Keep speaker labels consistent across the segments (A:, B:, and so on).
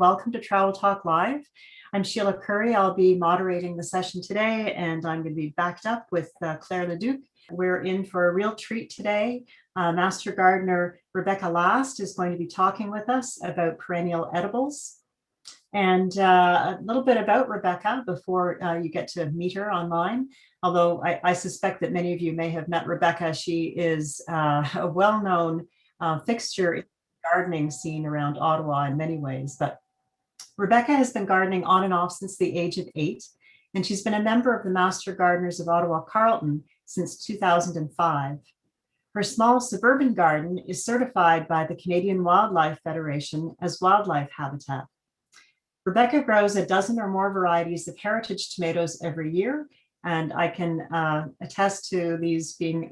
A: welcome to Travel Talk Live. I'm Sheila Curry. I'll be moderating the session today, and I'm going to be backed up with Claire Leduc. We're in for a real treat today. Master Gardener Rebecca Last is going to be talking with us about Perennial Edibles. And a little bit about Rebecca before you get to meet her online. Although I suspect that many of you may have met Rebecca. She is a well-known fixture in the gardening scene around Ottawa in many ways. But Rebecca has been gardening on and off since the age of 8, and she's been a member of the Master Gardeners of Ottawa-Carleton since 2005. Her small suburban garden is certified by the Canadian Wildlife Federation as wildlife habitat. Rebecca grows a dozen or more varieties of heritage tomatoes every year, and I can attest to these being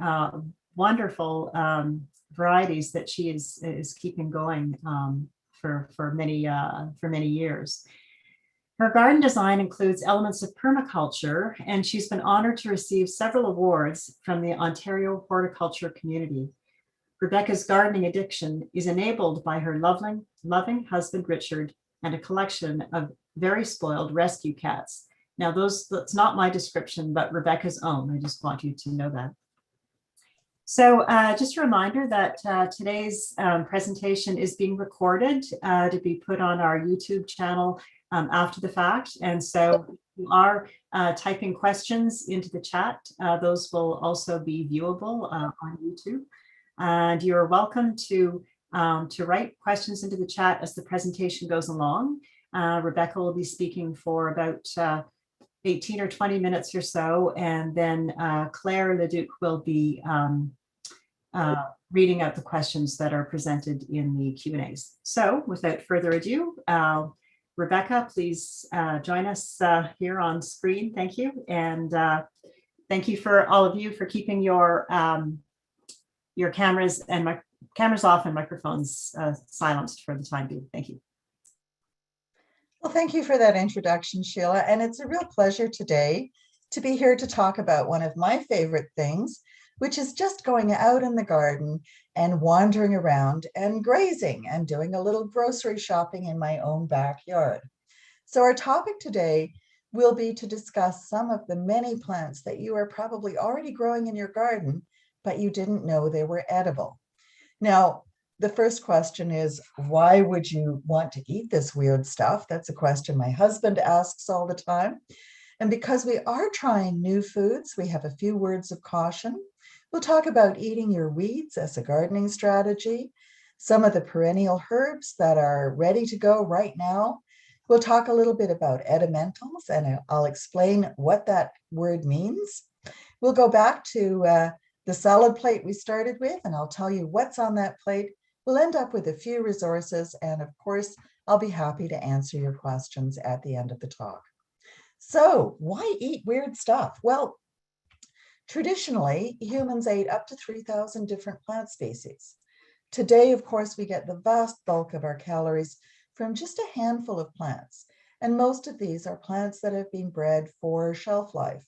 A: wonderful varieties that she is keeping going for many years. Her garden design includes elements of permaculture, and she's been honored to receive several awards from the Ontario horticulture community. Rebecca's gardening addiction is enabled by her loving husband, Richard, and a collection of very spoiled rescue cats. Now, that's not my description, but Rebecca's own. I just want you to know that. So just a reminder that today's presentation is being recorded to be put on our YouTube channel after the fact. And so if you are typing questions into the chat, those will also be viewable on YouTube. And you're welcome to write questions into the chat as the presentation goes along. Rebecca will be speaking for about 18 or 20 minutes or so, and then Claire Leduc will be reading out the questions that are presented in the Q&As. So without further ado, Rebecca, please join us here on screen. Thank you. And thank you for all of you for keeping your cameras and cameras off and microphones silenced for the time being. Thank you.
B: Well, thank you for that introduction, Sheila. And it's a real pleasure today to be here to talk about one of my favorite things, which is just going out in the garden and wandering around and grazing and doing a little grocery shopping in my own backyard. So our topic today will be to discuss some of the many plants that you are probably already growing in your garden, but you didn't know they were edible. Now, the first question is, why would you want to eat this weird stuff? That's a question my husband asks all the time. And because we are trying new foods, we have a few words of caution. We'll talk about eating your weeds as a gardening strategy, some of the perennial herbs that are ready to go right now. We'll talk a little bit about edimentals, and I'll explain what that word means. We'll go back to the salad plate we started with, and I'll tell you what's on that plate. We'll end up with a few resources, and of course, I'll be happy to answer your questions at the end of the talk. So, why eat weird stuff? Well, traditionally, humans ate up to 3,000 different plant species. Today, of course, we get the vast bulk of our calories from just a handful of plants, and most of these are plants that have been bred for shelf life,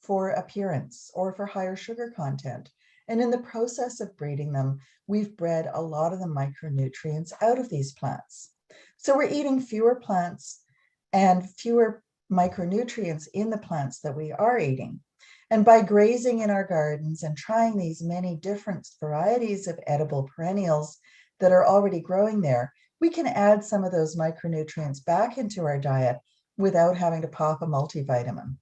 B: for appearance, or for higher sugar content. And in the process of breeding them, we've bred a lot of the micronutrients out of these plants. So we're eating fewer plants and fewer micronutrients in the plants that we are eating. And by grazing in our gardens and trying these many different varieties of edible perennials that are already growing there, we can add some of those micronutrients back into our diet without having to pop a multivitamin.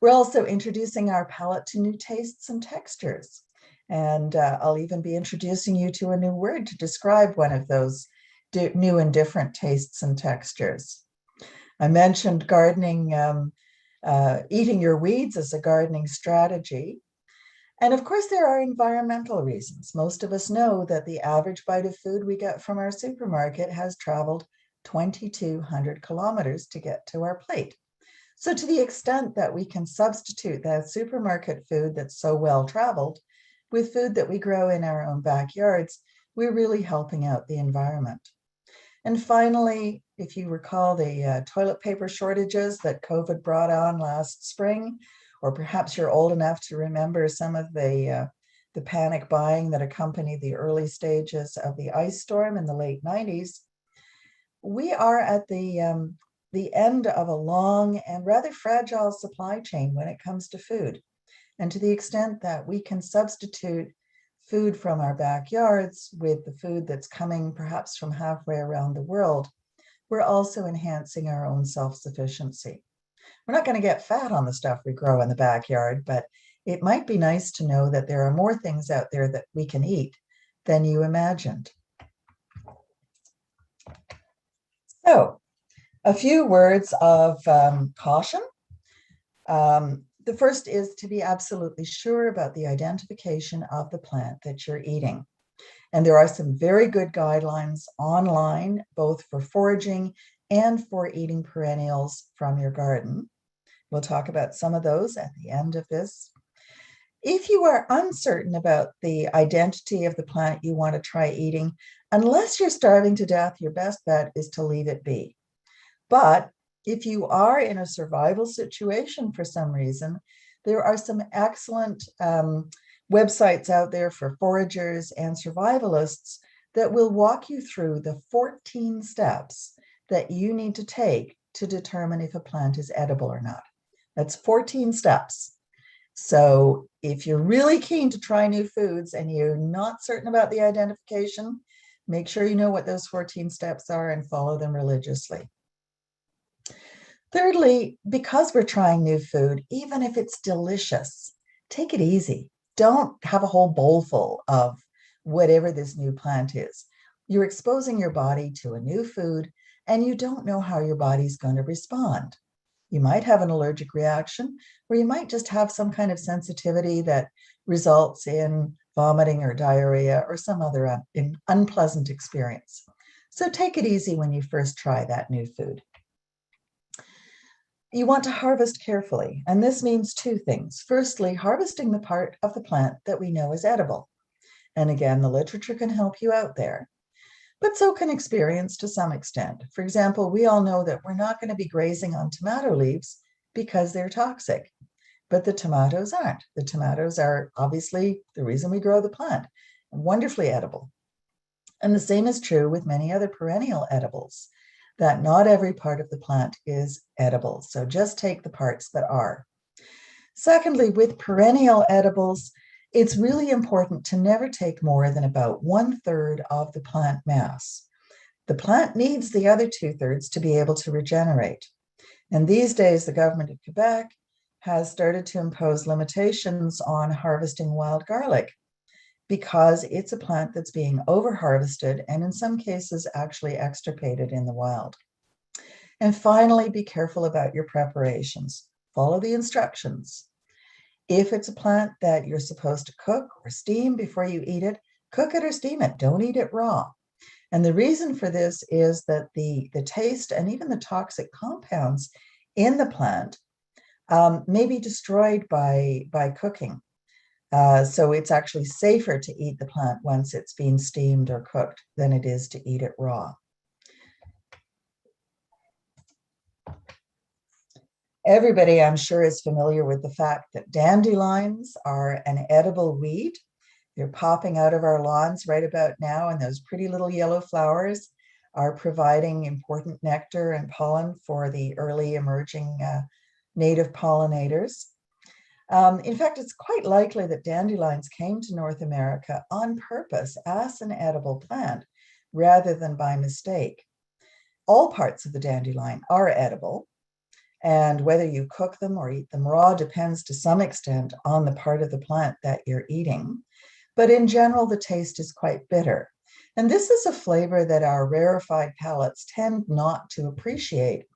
B: We're also introducing our palate to new tastes and textures. And I'll even be introducing you to a new word to describe one of those new and different tastes and textures. I mentioned gardening, eating your weeds as a gardening strategy. And of course, there are environmental reasons. Most of us know that the average bite of food we get from our supermarket has traveled 2,200 kilometers to get to our plate. So to the extent that we can substitute that supermarket food that's so well traveled with food that we grow in our own backyards, we're really helping out the environment. And finally, if you recall the toilet paper shortages that COVID brought on last spring, or perhaps you're old enough to remember some of the panic buying that accompanied the early stages of the ice storm in the late 90s, we are at the end of a long and rather fragile supply chain when it comes to food. And to the extent that we can substitute food from our backyards with the food that's coming perhaps from halfway around the world, we're also enhancing our own self-sufficiency. We're not going to get fat on the stuff we grow in the backyard, but it might be nice to know that there are more things out there that we can eat than you imagined. So, a few words of caution. The first is to be absolutely sure about the identification of the plant that you're eating. And there are some very good guidelines online, both for foraging and for eating perennials from your garden. We'll talk about some of those at the end of this. If you are uncertain about the identity of the plant you want to try eating, unless you're starving to death, your best bet is to leave it be. But if you are in a survival situation for some reason, there are some excellent websites out there for foragers and survivalists that will walk you through the 14 steps that you need to take to determine if a plant is edible or not. That's 14 steps. So if you're really keen to try new foods and you're not certain about the identification, make sure you know what those 14 steps are and follow them religiously. Thirdly, because we're trying new food, even if it's delicious, take it easy. Don't have a whole bowl full of whatever this new plant is. You're exposing your body to a new food, and you don't know how your body's going to respond. You might have an allergic reaction, or you might just have some kind of sensitivity that results in vomiting or diarrhea or some other unpleasant experience. So take it easy when you first try that new food. You want to harvest carefully, and this means two things. Firstly, harvesting the part of the plant that we know is edible. And again, the literature can help you out there, but so can experience to some extent. For example, we all know that we're not going to be grazing on tomato leaves because they're toxic, but the tomatoes aren't. The tomatoes are obviously the reason we grow the plant, and wonderfully edible. And the same is true with many other perennial edibles, that not every part of the plant is edible. So just take the parts that are. Secondly, with perennial edibles, it's really important to never take more than about 1/3 of the plant mass. The plant needs the other 2/3 to be able to regenerate. And these days, the government of Quebec has started to impose limitations on harvesting wild garlic because it's a plant that's being over-harvested and in some cases actually extirpated in the wild. And finally, be careful about your preparations. Follow the instructions. If it's a plant that you're supposed to cook or steam before you eat it, cook it or steam it. Don't eat it raw. And the reason for this is that the taste and even the toxic compounds in the plant may be destroyed by cooking. So it's actually safer to eat the plant once it's been steamed or cooked than it is to eat it raw. Everybody, I'm sure, is familiar with the fact that dandelions are an edible weed. They're popping out of our lawns right about now, and those pretty little yellow flowers are providing important nectar and pollen for the early emerging native pollinators. In fact, it's quite likely that dandelions came to North America on purpose as an edible plant rather than by mistake. All parts of the dandelion are edible, and whether you cook them or eat them raw depends to some extent on the part of the plant that you're eating. But in general, the taste is quite bitter. And this is a flavor that our rarefied palates tend not to appreciate,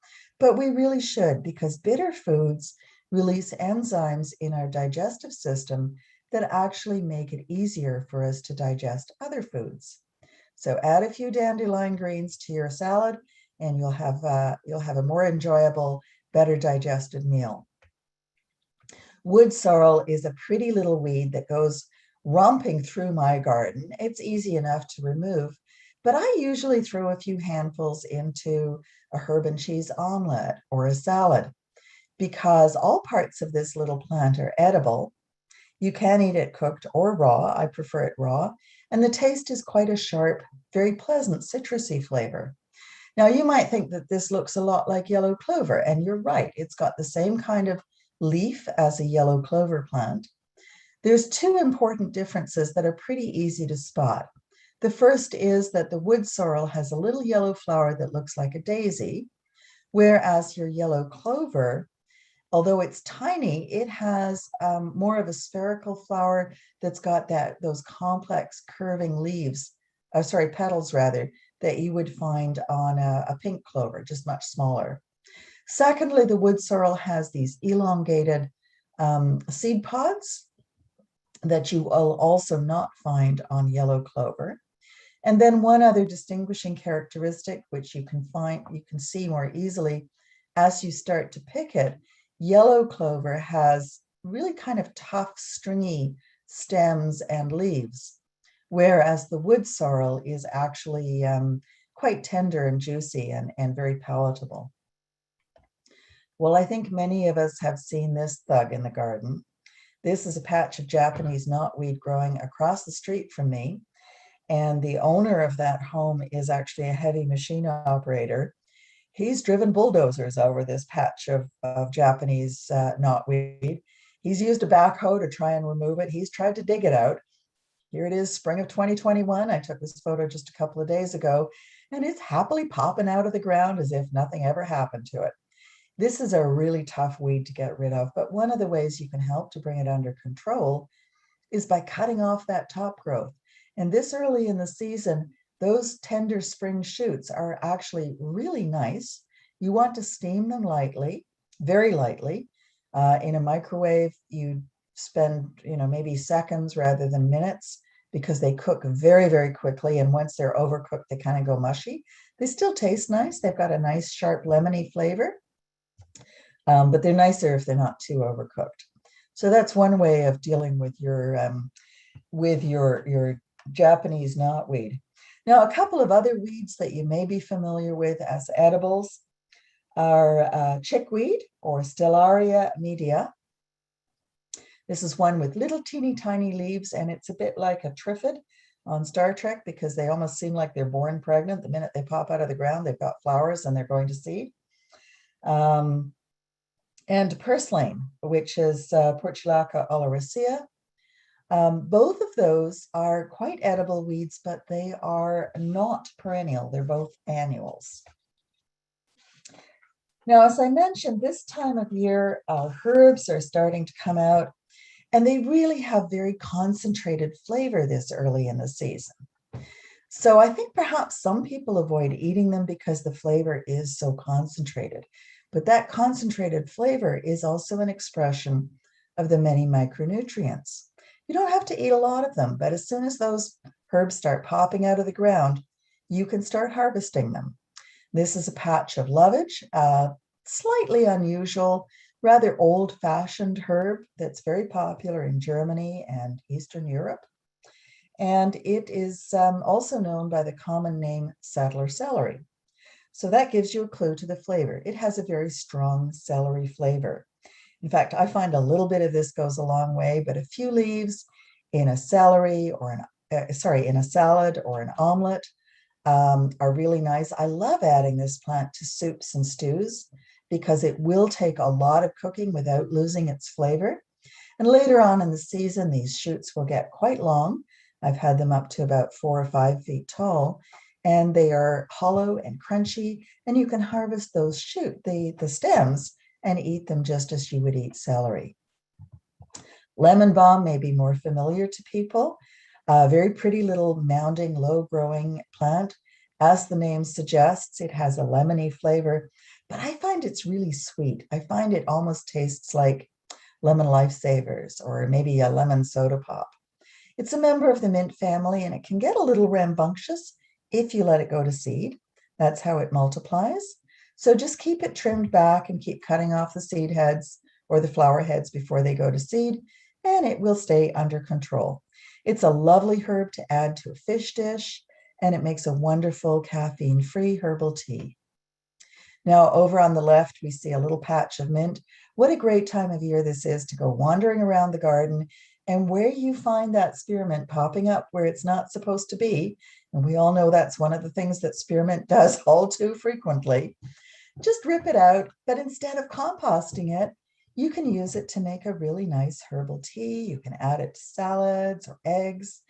B: but we really should, because bitter foods release enzymes in our digestive system that actually make it easier for us to digest other foods. So add a few dandelion greens to your salad, and you'll have a more enjoyable, better digested meal. Wood sorrel is a pretty little weed that goes romping through my garden. It's easy enough to remove, but I usually throw a few handfuls into a herb and cheese omelet or a salad, because all parts of this little plant are edible. You can eat it cooked or raw. I prefer it raw. And the taste is quite a sharp, very pleasant citrusy flavor. Now, you might think that this looks a lot like yellow clover, and you're right. It's got the same kind of leaf as a yellow clover plant. There's two important differences that are pretty easy to spot. The first is that the wood sorrel has a little yellow flower that looks like a daisy, whereas your yellow clover, although it's tiny, it has more of a spherical flower that's got those complex curving leaves, petals rather, that you would find on a pink clover, just much smaller. Secondly, the wood sorrel has these elongated seed pods that you will also not find on yellow clover. And then one other distinguishing characteristic, which you can see more easily as you start to pick it, yellow clover has really kind of tough, stringy stems and leaves, whereas the wood sorrel is actually quite tender and juicy and very palatable. Well, I think many of us have seen this thug in the garden. This is a patch of Japanese knotweed growing across the street from me. And the owner of that home is actually a heavy machine operator. He's driven bulldozers over this patch of Japanese knotweed. He's used a backhoe to try and remove it. He's tried to dig it out. Here it is, spring of 2021. I took this photo just a couple of days ago, and it's happily popping out of the ground as if nothing ever happened to it. This is a really tough weed to get rid of, but one of the ways you can help to bring it under control is by cutting off that top growth. And this early in the season, those tender spring shoots are actually really nice. You want to steam them lightly, very lightly. In a microwave, you spend maybe seconds rather than minutes, because they cook very, very quickly. And once they're overcooked, they kind of go mushy. They still taste nice. They've got a nice, sharp, lemony flavor. But they're nicer if they're not too overcooked. So that's one way of dealing with your Japanese knotweed. Now, a couple of other weeds that you may be familiar with as edibles are chickweed, or Stellaria media. This is one with little teeny tiny leaves, and it's a bit like a triffid on Star Trek, because they almost seem like they're born pregnant. The minute they pop out of the ground, they've got flowers and they're going to seed. And purslane, which is Portulaca oleracea. Both of those are quite edible weeds, but they are not perennial. They're both annuals. Now, as I mentioned, this time of year, herbs are starting to come out, and they really have very concentrated flavor this early in the season. So I think perhaps some people avoid eating them because the flavor is so concentrated. But that concentrated flavor is also an expression of the many micronutrients. You don't have to eat a lot of them, but as soon as those herbs start popping out of the ground, you can start harvesting them. This is a patch of lovage, slightly unusual, rather old-fashioned herb that's very popular in Germany and Eastern Europe. And it is also known by the common name saddler celery. So that gives you a clue to the flavor. It has a very strong celery flavor. In fact, I find a little bit of this goes a long way, but a few leaves in a celery or in a salad or an omelet are really nice. I love adding this plant to soups and stews because it will take a lot of cooking without losing its flavor. And later on in the season, these shoots will get quite long. I've had them up to about 4 or 5 feet tall, and they are hollow and crunchy, and you can harvest those the stems and eat them just as you would eat celery. Lemon balm may be more familiar to people. A very pretty little mounding, low-growing plant. As the name suggests, it has a lemony flavor, but I find it's really sweet. I find it almost tastes like lemon lifesavers or maybe a lemon soda pop. It's a member of the mint family, and it can get a little rambunctious if you let it go to seed. That's how it multiplies. So just keep it trimmed back and keep cutting off the seed heads or the flower heads before they go to seed, and it will stay under control. It's a lovely herb to add to a fish dish, and it makes a wonderful caffeine-free herbal tea. Now, over on the left, we see a little patch of mint. What a great time of year this is to go wandering around the garden, and where you find that spearmint popping up where it's not supposed to be, And we all know that's one of the things that spearmint does all too frequently. Just rip it out, but instead of composting it, you can use it to make a really nice herbal tea. You can add it to salads or eggs.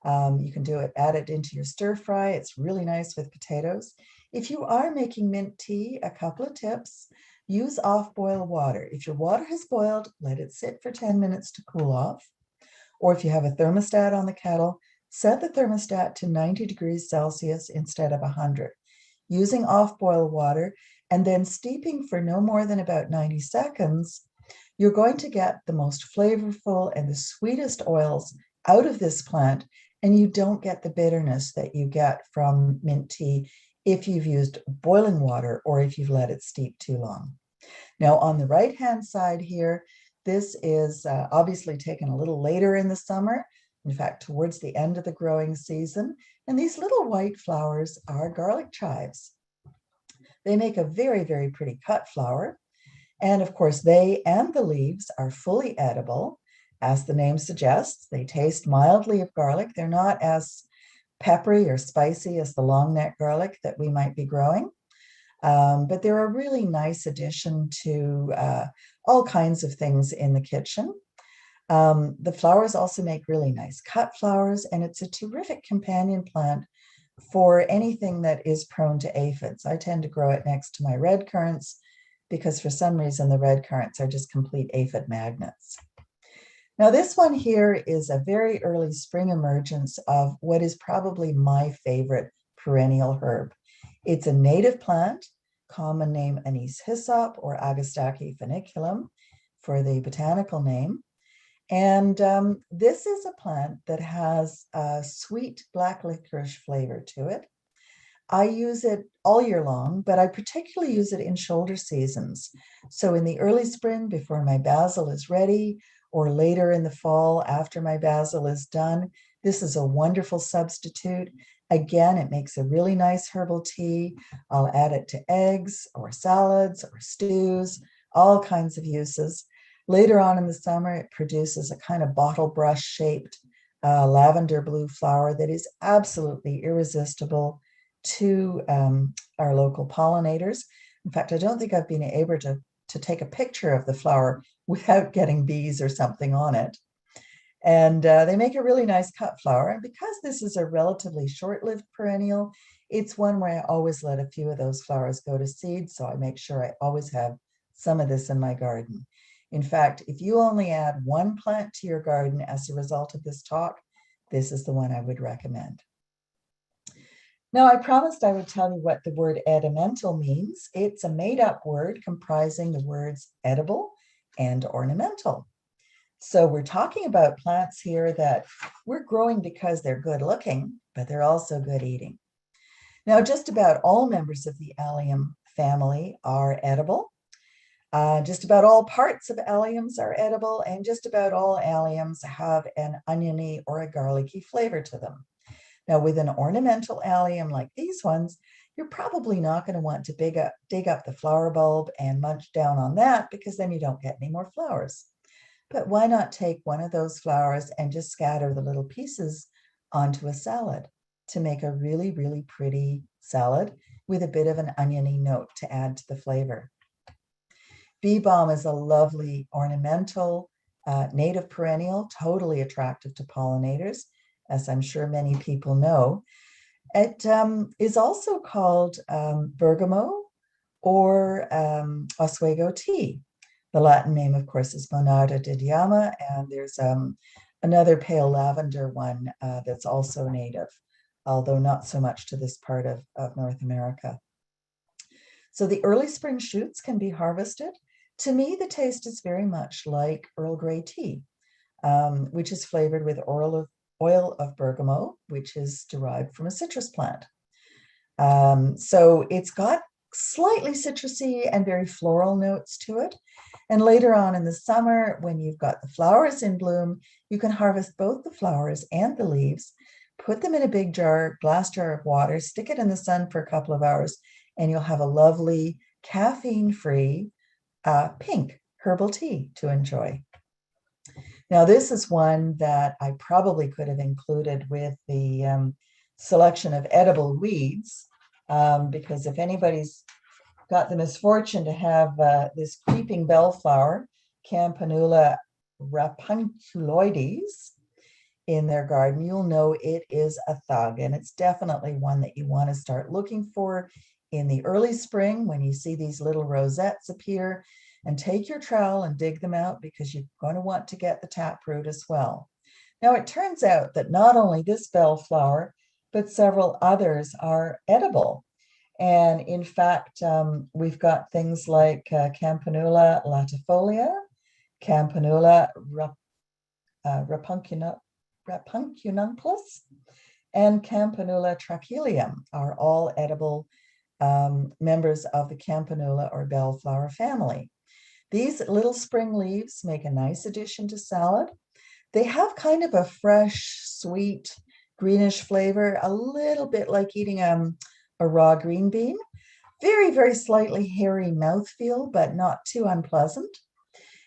B: You can add it into your stir fry. It's really nice with potatoes. If you are making mint tea, a couple of tips. Use off-boil water. If your water has boiled, let it sit for 10 minutes to cool off. Or if you have a thermostat on the kettle, set the thermostat to 90 degrees Celsius instead of 100. Using off-boil water and then steeping for no more than about 90 seconds, you're going to get the most flavorful and the sweetest oils out of this plant, and you don't get the bitterness that you get from mint tea if you've used boiling water or if you've let it steep too long. Now, on the right-hand side here, this is obviously taken a little later in the summer, in fact, towards the end of the growing season. And these little white flowers are garlic chives. They make a very, very pretty cut flower. And of course, they and the leaves are fully edible. As the name suggests, they taste mildly of garlic. They're not as peppery or spicy as the long neck garlic that we might be growing. But they're a really nice addition to all kinds of things in the kitchen. The flowers also make really nice cut flowers, and it's a terrific companion plant for anything that is prone to aphids. I tend to grow it next to my red currants because for some reason the red currants are just complete aphid magnets. Now this one here is a very early spring emergence of what is probably my favorite perennial herb. It's a native plant, common name anise hyssop or Agastache funiculum for the botanical name. And this is a plant that has a sweet black licorice flavor to it. I use it all year long, but I particularly use it in shoulder seasons. So in the early spring, before my basil is ready, or later in the fall after my basil is done, this is a wonderful substitute. Again, it makes a really nice herbal tea. I'll add it to eggs or salads or stews, all kinds of uses. Later on in the summer, it produces a kind of bottle brush shaped lavender blue flower that is absolutely irresistible to our local pollinators. In fact, I don't think I've been able to take a picture of the flower without getting bees or something on it. And they make a really nice cut flower. And because this is a relatively short-lived perennial, it's one where I always let a few of those flowers go to seed. So I make sure I always have some of this in my garden. In fact, if you only add one plant to your garden as a result of this talk, this is the one I would recommend. Now, I promised I would tell you what the word edimental means. It's a made-up word comprising the words edible and ornamental. So we're talking about plants here that we're growing because they're good looking, but they're also good eating. Now, just about all members of the allium family are edible. Just about all parts of alliums are edible, and just about all alliums have an oniony or a garlicky flavor to them. Now, with an ornamental allium like these ones, you're probably not going to want to dig up the flower bulb and munch down on that, because then you don't get any more flowers. But why not take one of those flowers and just scatter the little pieces onto a salad to make a really, really pretty salad with a bit of an oniony note to add to the flavor. Bee balm is a lovely ornamental native perennial, totally attractive to pollinators, as I'm sure many people know. It is also called bergamot or Oswego tea. The Latin name, of course, is Monarda didyma, and there's another pale lavender one that's also native, although not so much to this part of North America. So the early spring shoots can be harvested. To me, the taste is very much like Earl Grey tea, which is flavored with oil of bergamot, which is derived from a citrus plant. So it's got slightly citrusy and very floral notes to it. And later on in the summer, when you've got the flowers in bloom, you can harvest both the flowers and the leaves, put them in a big jar, glass jar of water, stick it in the sun for a couple of hours, and you'll have a lovely caffeine-free pink herbal tea to enjoy. Now, this is one that I probably could have included with the selection of edible weeds, because if anybody's got the misfortune to have this creeping bellflower, Campanula rapunculoides, in their garden, you'll know it is a thug, and it's definitely one that you want to start looking for in the early spring when you see these little rosettes appear, and take your trowel and dig them out because you're going to want to get the taproot as well. Now, it turns out that not only this bellflower, but several others are edible. And in fact, we've got things like Campanula latifolia, Campanula rapunculus, and Campanula trachelium are all edible members of the Campanula or bellflower family. These little spring leaves make a nice addition to salad. They have kind of a fresh, sweet, greenish flavor, a little bit like eating a raw green bean. Very, very slightly hairy mouthfeel, but not too unpleasant.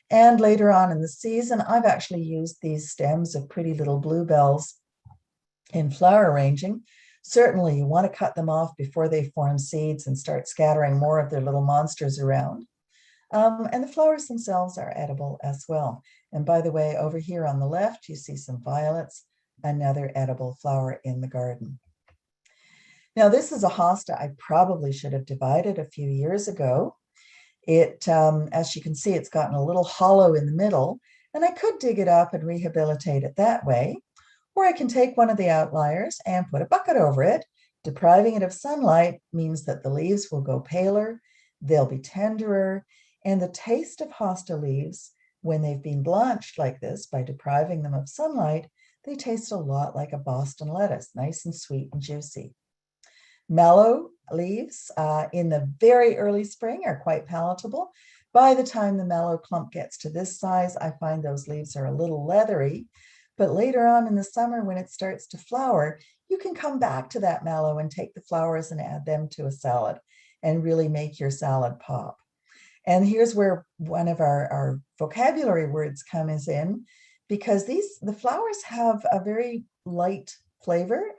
B: And later on in the season, I've actually used these stems of pretty little bluebells in flower arranging. Certainly, you want to cut them off before they form seeds and start scattering more of their little monsters around. And the flowers themselves are edible as well. And by the way, over here on the left, you see some violets, another edible flower in the garden. Now, this is a hosta I probably should have divided a few years ago. It, as you can see, it's gotten a little hollow in the middle, and I could dig it up and rehabilitate it that way. Or I can take one of the outliers and put a bucket over it. Depriving it of sunlight means that the leaves will go paler, they'll be tenderer, and the taste of hosta leaves, when they've been blanched like this by depriving them of sunlight, they taste a lot like a Boston lettuce, nice and sweet and juicy. Mallow leaves in the very early spring are quite palatable. By the time the mallow clump gets to this size, I find those leaves are a little leathery. But later on in the summer, when it starts to flower, you can come back to that mallow and take the flowers and add them to a salad and really make your salad pop. And here's where one of our vocabulary words comes in, because the flowers have a very light flavor,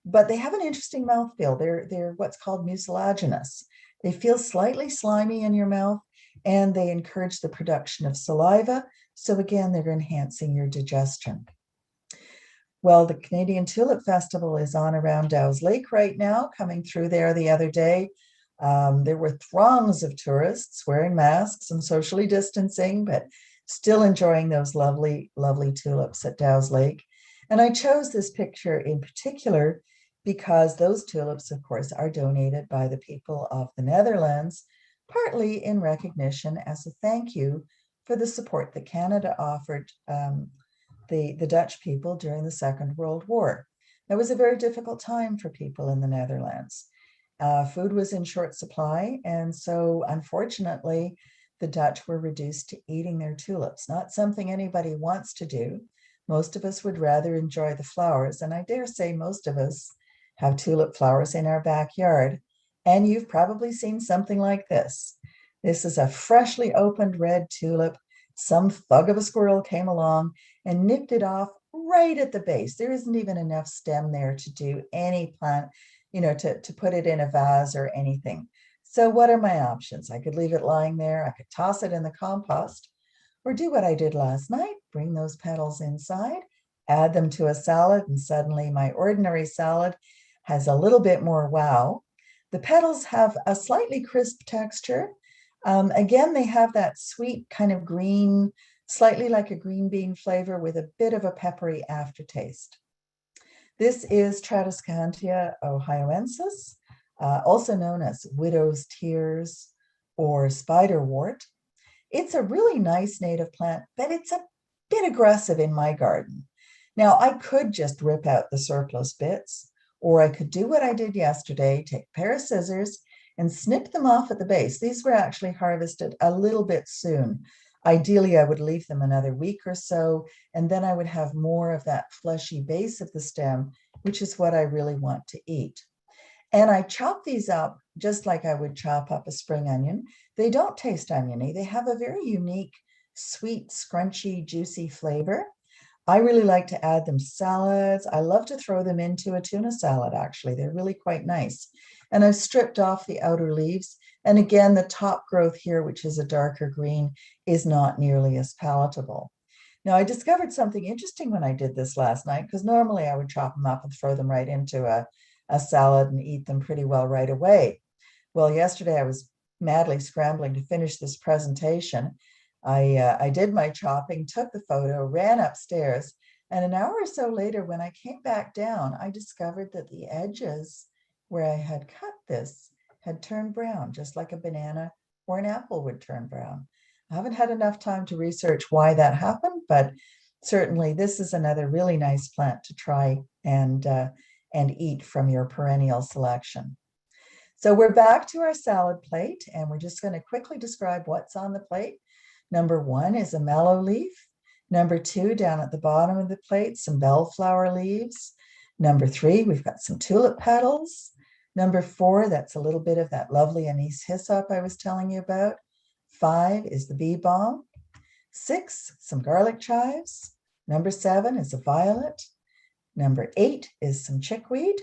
B: but they have an interesting mouthfeel. They're what's called mucilaginous. They feel slightly slimy in your mouth, and they encourage the production of saliva. So again, they're enhancing your digestion. Well, the Canadian Tulip Festival is on around Dow's Lake right now, coming through there the other day. There were throngs of tourists wearing masks and socially distancing, but still enjoying those lovely, lovely tulips at Dow's Lake. And I chose this picture in particular because those tulips, of course, are donated by the people of the Netherlands, partly in recognition as a thank you for the support that Canada offered the Dutch people during the Second World War. It was a very difficult time for people in the Netherlands. Food was in short supply, and so unfortunately, the Dutch were reduced to eating their tulips, not something anybody wants to do. Most of us would rather enjoy the flowers, and I dare say most of us have tulip flowers in our backyard, and you've probably seen something like this. This is a freshly opened red tulip. Some thug of a squirrel came along and nipped it off right at the base. There isn't even enough stem there to do any plant, to put it in a vase or anything. So what are my options? I could leave it lying there. I could toss it in the compost, or do what I did last night, bring those petals inside, add them to a salad, and suddenly my ordinary salad has a little bit more wow. The petals have a slightly crisp texture. Again, they have that sweet kind of green, slightly like a green bean flavor with a bit of a peppery aftertaste. This is Tradescantia ohioensis, also known as widow's tears or spiderwort. It's a really nice native plant, but it's a bit aggressive in my garden. Now, I could just rip out the surplus bits, or I could do what I did yesterday, take a pair of scissors and snip them off at the base. These were actually harvested a little bit soon. Ideally, I would leave them another week or so, and then I would have more of that fleshy base of the stem, which is what I really want to eat. And I chop these up just like I would chop up a spring onion. They don't taste oniony. They have a very unique, sweet, scrunchy, juicy flavor. I really like to add them to salads. I love to throw them into a tuna salad, actually. They're really quite nice. And I've stripped off the outer leaves. And again, the top growth here, which is a darker green, is not nearly as palatable. Now, I discovered something interesting when I did this last night, because normally I would chop them up and throw them right into a salad and eat them pretty well right away. Well, yesterday I was madly scrambling to finish this presentation. I did my chopping, took the photo, ran upstairs, and an hour or so later, when I came back down, I discovered that the edges where I had cut this had turned brown, just like a banana or an apple would turn brown. I haven't had enough time to research why that happened, but certainly this is another really nice plant to try and eat from your perennial selection. So we're back to our salad plate, and we're just going to quickly describe what's on the plate. Number 1 is a mallow leaf. Number 2, down at the bottom of the plate, some bellflower leaves. Number 3, we've got some tulip petals. Number 4, that's a little bit of that lovely anise hyssop I was telling you about. 5 is the bee balm. 6, some garlic chives. Number 7 is a violet. Number 8 is some chickweed.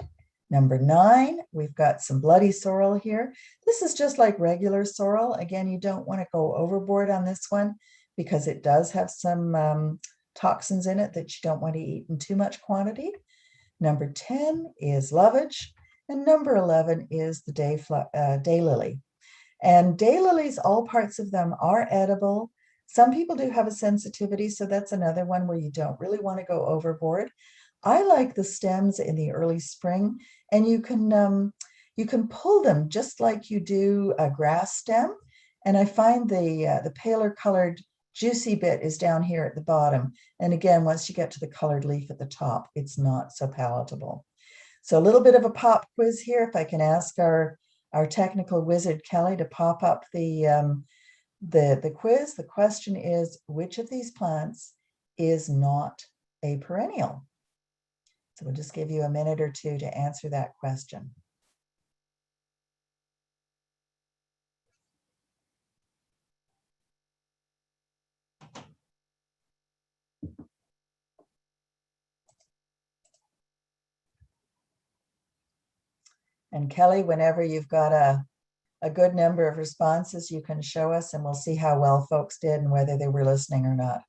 B: Number 9, we've got some bloody sorrel here. This is just like regular sorrel. Again, you don't want to go overboard on this one because it does have some toxins in it that you don't want to eat in too much quantity. Number 10 is lovage. And number 11 is the daylily. And daylilies, all parts of them are edible. Some people do have a sensitivity, so that's another one where you don't really want to go overboard. I like the stems in the early spring, and you can pull them just like you do a grass stem. And I find the paler colored juicy bit is down here at the bottom. And again, once you get to the colored leaf at the top, it's not so palatable. So a little bit of a pop quiz here. If I can ask our technical wizard Kelly to pop up the quiz. The question is, which of these plants is not a perennial? So we'll just give you a minute or two to answer that question. And Kelly, whenever you've got a good number of responses, you can show us and we'll see how well folks did and whether they were listening or not.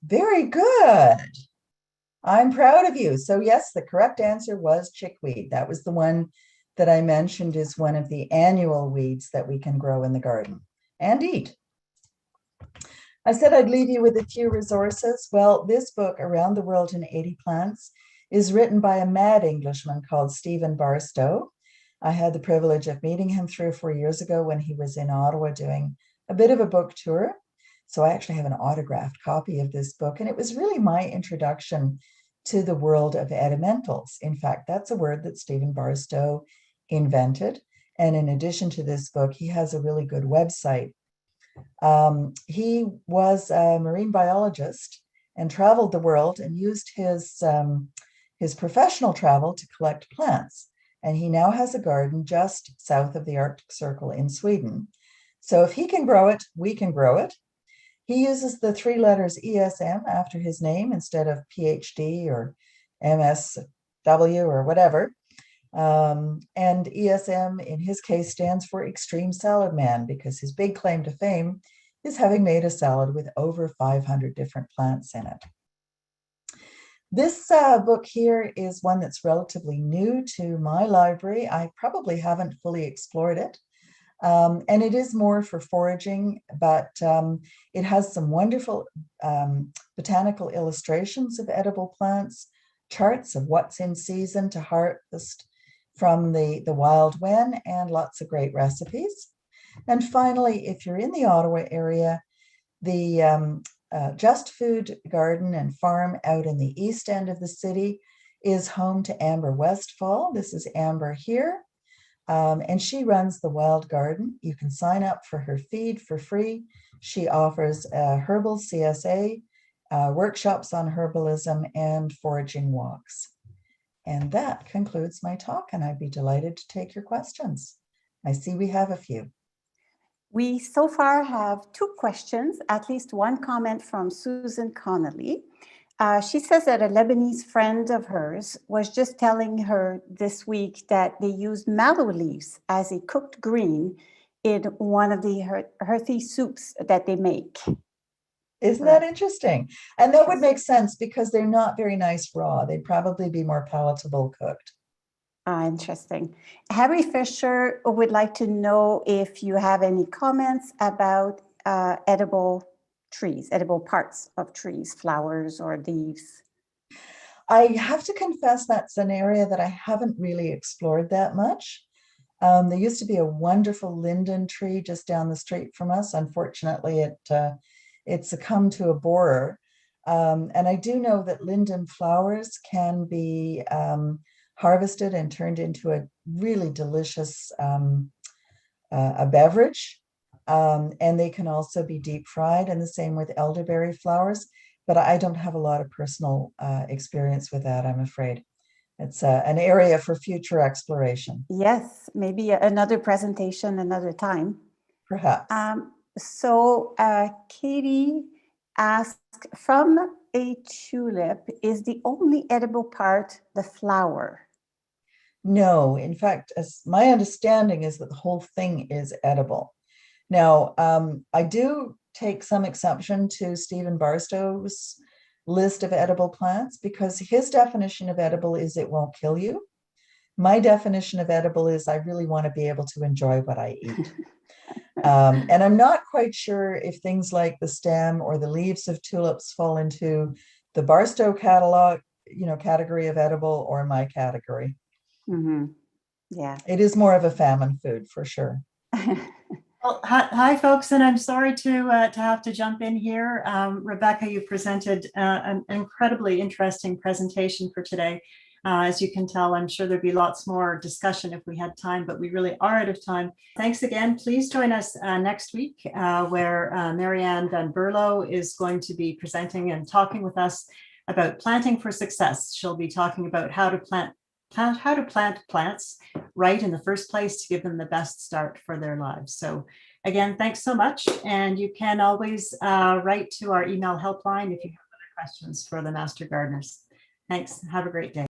B: Very good. I'm proud of you. So yes, the correct answer was chickweed. That was the one that I mentioned is one of the annual weeds that we can grow in the garden and eat. I said I'd leave you with a few resources. Well, this book, Around the World in 80 Plants, is written by a mad Englishman called Stephen Barstow. I had the privilege of meeting him 3 or 4 years ago when he was in Ottawa doing a bit of a book tour. So I actually have an autographed copy of this book, and it was really my introduction to the world of edimentals. In fact, that's a word that Stephen Barstow invented. And in addition to this book, he has a really good website. He was a marine biologist and traveled the world and used his professional travel to collect plants. And he now has a garden just south of the Arctic Circle in Sweden. So if he can grow it, we can grow it. He uses the 3 letters ESM after his name instead of PhD or MSW or whatever. And ESM in his case stands for Extreme Salad Man because his big claim to fame is having made a salad with over 500 different plants in it. This book here is one that's relatively new to my library. I probably haven't fully explored it. And it is more for foraging, but it has some wonderful botanical illustrations of edible plants, charts of what's in season to harvest from the wild when, and lots of great recipes. And finally, if you're in the Ottawa area, the Just Food Garden and Farm out in the east end of the city is home to Amber Westfall. This is Amber here. And she runs the Wild Garden. You can sign up for her feed for free She offers herbal CSA, workshops on herbalism, and foraging walks. And that concludes my talk, and I'd be delighted to take your questions. I see we have a few.
C: We so far have 2 questions, at least one comment from Susan Connolly. She says that a Lebanese friend of hers was just telling her this week that they use mallow leaves as a cooked green in one of the hearthy soups that they make.
B: Isn't that interesting? And that would make sense because they're not very nice raw. They'd probably be more palatable cooked.
C: Interesting. Harry Fisher would like to know if you have any comments about edible trees, edible parts of trees, flowers or leaves.
B: I have to confess that's an area that I haven't really explored that much. There used to be a wonderful linden tree just down the street from us. Unfortunately, it succumbed to a borer. And I do know that linden flowers can be harvested and turned into a really delicious a beverage. And they can also be deep fried, and the same with elderberry flowers. But I don't have a lot of personal experience with that, I'm afraid. It's an area for future exploration.
C: Yes, maybe another presentation another time.
B: Perhaps.
C: So Katie asked, from a tulip, is the only edible part the flower?
B: No, in fact, as my understanding is that the whole thing is edible. Now, I do take some exception to Stephen Barstow's list of edible plants because his definition of edible is it won't kill you. My definition of edible is I really want to be able to enjoy what I eat. And I'm not quite sure if things like the stem or the leaves of tulips fall into the Barstow category of edible or my category.
C: Mm-hmm. Yeah.
B: It is more of a famine food for sure.
A: Well, hi, folks, and I'm sorry to have to jump in here. Rebecca, you presented an incredibly interesting presentation for today. As you can tell, I'm sure there'd be lots more discussion if we had time, but we really are out of time. Thanks again. Please join us next week where Marianne Van Berlo is going to be presenting and talking with us about planting for success. She'll be talking about how to plant plants right in the first place to give them the best start for their lives. So again, thanks so much. And you can always write to our email helpline if you have other questions for the Master Gardeners. Thanks. Have a great day.